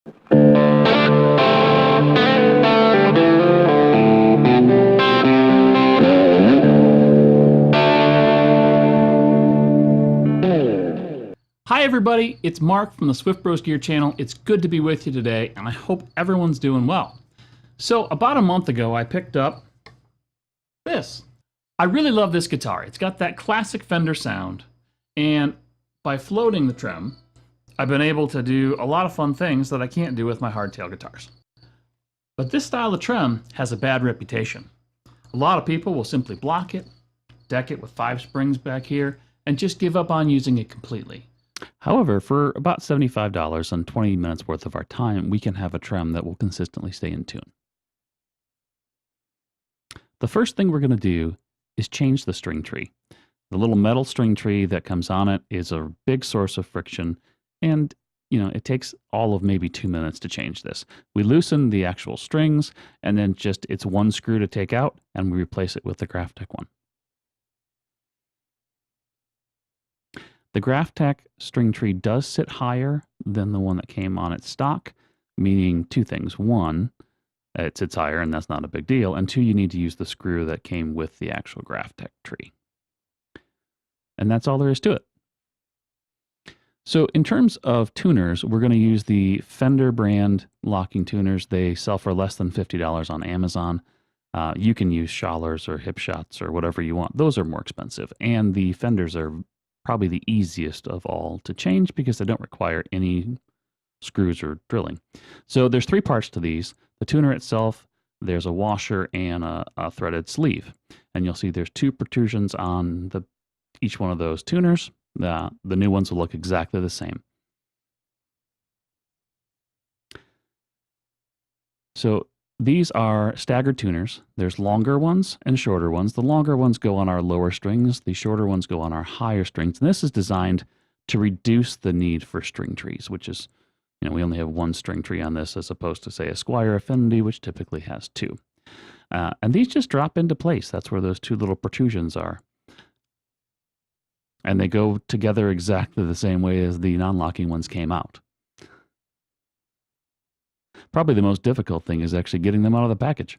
Hi everybody, it's Mark from the Swift Bros Gear channel. It's good to be with you today, and I hope everyone's doing well. So about a month ago, I picked up this. I really love this guitar. It's got that classic Fender sound, and by floating the trem, I've been able to do a lot of fun things that I can't do with my hardtail guitars. But this style of trem has a bad reputation. A lot of people will simply block it, deck it with 5 springs back here, and just give up on using it completely. However, for about $75 and 20 minutes worth of our time, we can have a trem that will consistently stay in tune. The first thing we're going to do is change the string tree. The little metal string tree that comes on it is a big source of friction, and it takes all of maybe 2 minutes to change this. We loosen the actual strings, and then it's one screw to take out, and we replace it with the Graphtec one. The Graphtec string tree does sit higher than the one that came on its stock, meaning 2 things. 1, it sits higher, and that's not a big deal. And 2, you need to use the screw that came with the actual Graphtec tree. And that's all there is to it. So in terms of tuners, we're going to use the Fender brand locking tuners. They sell for less than $50 on Amazon. You can use Schalers or Hipshots or whatever you want. Those are more expensive. And the Fenders are probably the easiest of all to change because they don't require any screws or drilling. So there's 3 parts to these. The tuner itself, there's a washer and a threaded sleeve. And you'll see there's 2 protrusions on each one of those tuners. The new ones will look exactly the same. So these are staggered tuners. There's longer ones and shorter ones. The longer ones go on our lower strings. The shorter ones go on our higher strings. And this is designed to reduce the need for string trees, which is, we only have 1 string tree on this as opposed to, say, a Squier Affinity, which typically has 2. And these just drop into place. That's where those 2 little protrusions are. And they go together exactly the same way as the non-locking ones came out. Probably the most difficult thing is actually getting them out of the package.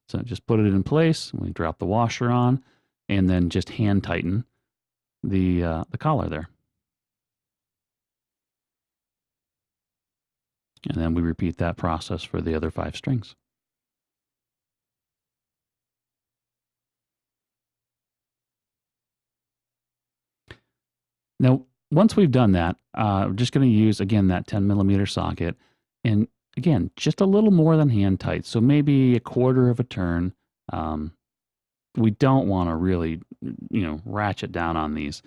So just put it in place, we drop the washer on, and then just hand tighten the collar there. And then we repeat that process for the other 5 strings. Now, once we've done that, we're just going to use, again, that 10mm socket. And again, just a little more than hand tight. So maybe 1/4 of a turn. We don't want to really, ratchet down on these.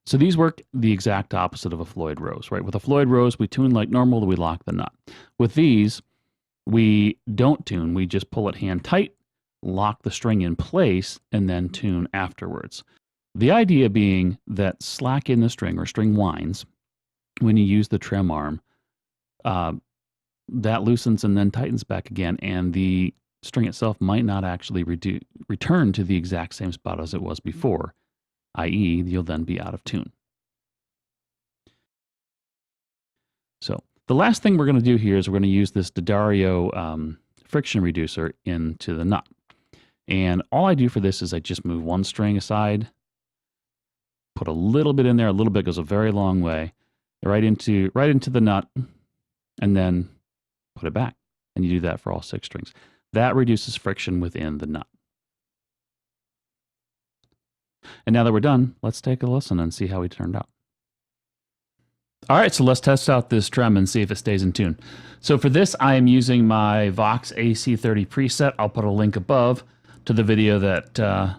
So these work the exact opposite of a Floyd Rose, right? With a Floyd Rose, we tune like normal, we lock the nut. With these, we don't tune. We just pull it hand tight, lock the string in place, and then tune afterwards. The idea being that slack in the string or string winds when you use the trem arm, that loosens and then tightens back again, and the string itself might not actually return to the exact same spot as it was before, i.e. you'll then be out of tune. So the last thing we're going to do here is we're going to use this D'Addario friction reducer into the nut. And all I do for this is I just move 1 string aside, put a little bit in there. A little bit goes a very long way, right into the nut, and then put it back. And you do that for all 6 strings. That reduces friction within the nut. And now that we're done, let's take a listen and see how we turned out. All right, so let's test out this trem and see if it stays in tune. So for this, I am using my Vox AC30 preset. I'll put a link above to the video that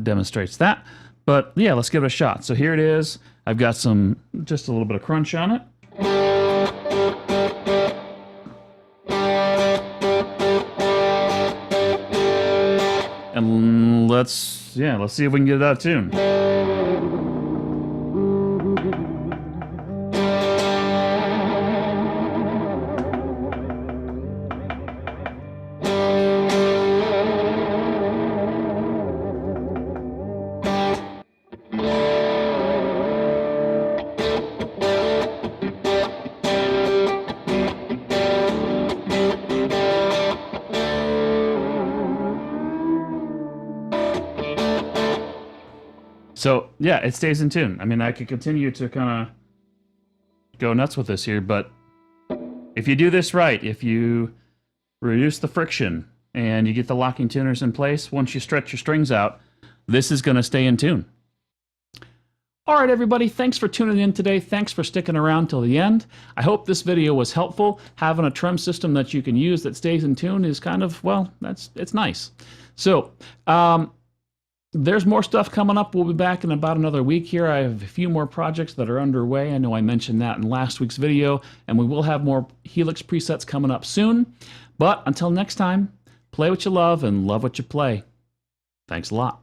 demonstrates that. But yeah, let's give it a shot. So here it is. I've got just a little bit of crunch on it. And let's see if we can get it out of tune. So yeah, it stays in tune. I mean, I could continue to kind of go nuts with this here, but if you do this right, if you reduce the friction and you get the locking tuners in place, once you stretch your strings out, this is going to stay in tune. All right, everybody, thanks for tuning in today. Thanks for sticking around till the end. I hope this video was helpful. Having a trem system that you can use that stays in tune is kind of, well, it's nice. So, there's more stuff coming up. We'll be back in about another week here. I have a few more projects that are underway. I know I mentioned that in last week's video, and we will have more Helix presets coming up soon. But until next time, play what you love and love what you play. Thanks a lot.